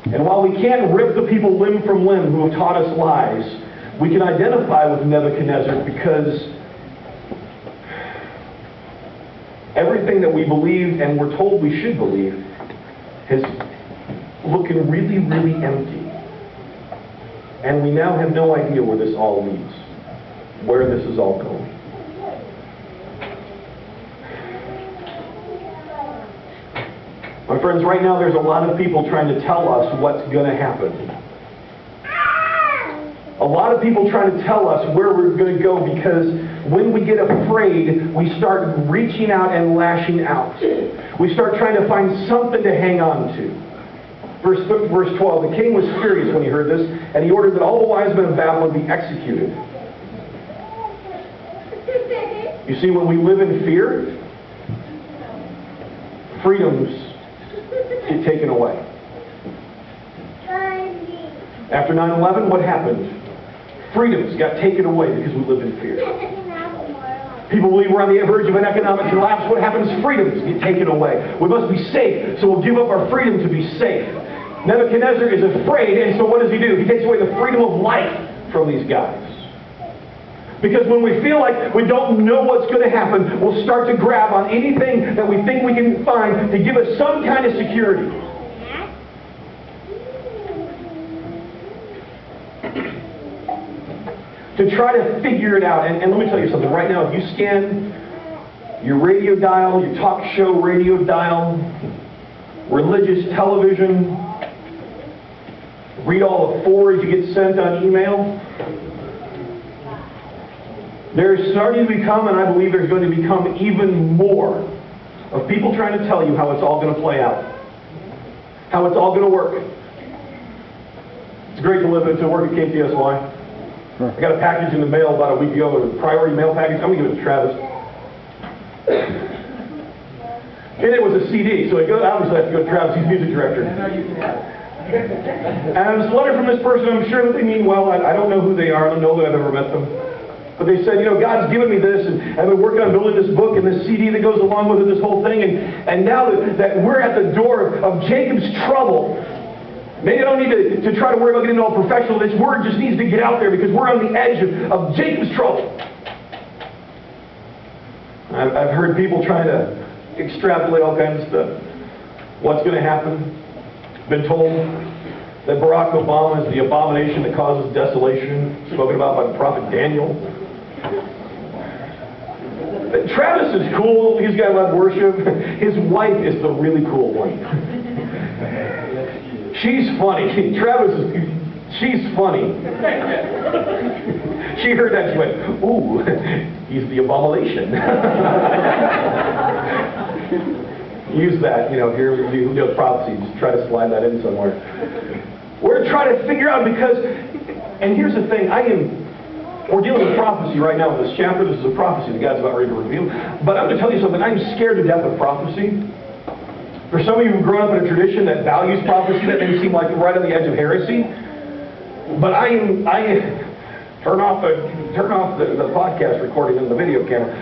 And while we can't rip the people limb from limb who have taught us lies, we can identify with Nebuchadnezzar because everything that we believe and we're told we should believe is looking really, really empty. And we now have no idea where this all leads, where this is all going. My friends, right now there's a lot of people trying to tell us what's going to happen. A lot of people trying to tell us where we're going to go, because when we get afraid, we start reaching out and lashing out. We start trying to find something to hang on to. Verse 12, the king was furious when he heard this, and he ordered that all the wise men of Babylon be executed. You see, when we live in fear, freedoms get taken away. After 9/11, what happened? Freedoms got taken away because we live in fear. People believe we're on the verge of an economic collapse. What happens? Freedoms get taken away. We must be safe, so we'll give up our freedom to be safe. Nebuchadnezzar is afraid, and so what does he do? He takes away the freedom of life from these guys. Because when we feel like we don't know what's going to happen, we'll start to grab on anything that we think we can find to give us some kind of security. To try to figure it out. And let me tell you something. Right now, if you scan your radio dial, your talk show radio dial, religious television, read all the forwards you get sent on email, there's starting to become, and I believe there's going to become even more, of people trying to tell you how it's all going to play out. How it's all going to work. It's great to work at KTSY. I got a package in the mail about a week ago, a priority mail package. I'm going to give it to Travis. And it was a CD, so obviously I have to go to Travis, he's music director. And I was wondering from this person, I'm sure that they mean well. I don't know who they are. I don't know that I've ever met them. But they said, God's given me this, and I've been working on building this book and this CD that goes along with it, this whole thing. And now that we're at the door of Jacob's trouble, maybe I don't need to try to worry about getting all professional. This word just needs to get out there because we're on the edge of Jacob's trouble. I've heard people trying to extrapolate all kinds of stuff. What's going to happen? Been told that Barack Obama is the abomination that causes desolation, spoken about by the prophet Daniel. Travis is cool. He's got a lot of worship. His wife is the really cool one. She's funny. She's funny. She heard that, she went, ooh, he's the abomination. Use that, here we do prophecy, just try to slide that in somewhere. We're trying to figure out because, and here's the thing, we're dealing with prophecy right now in this chapter. This is a prophecy that God's about ready to reveal. But I'm going to tell you something, I'm scared to death of prophecy. For some of you who've grown up in a tradition that values prophecy, that may seem like right on the edge of heresy. But turn off the podcast recording and the video camera.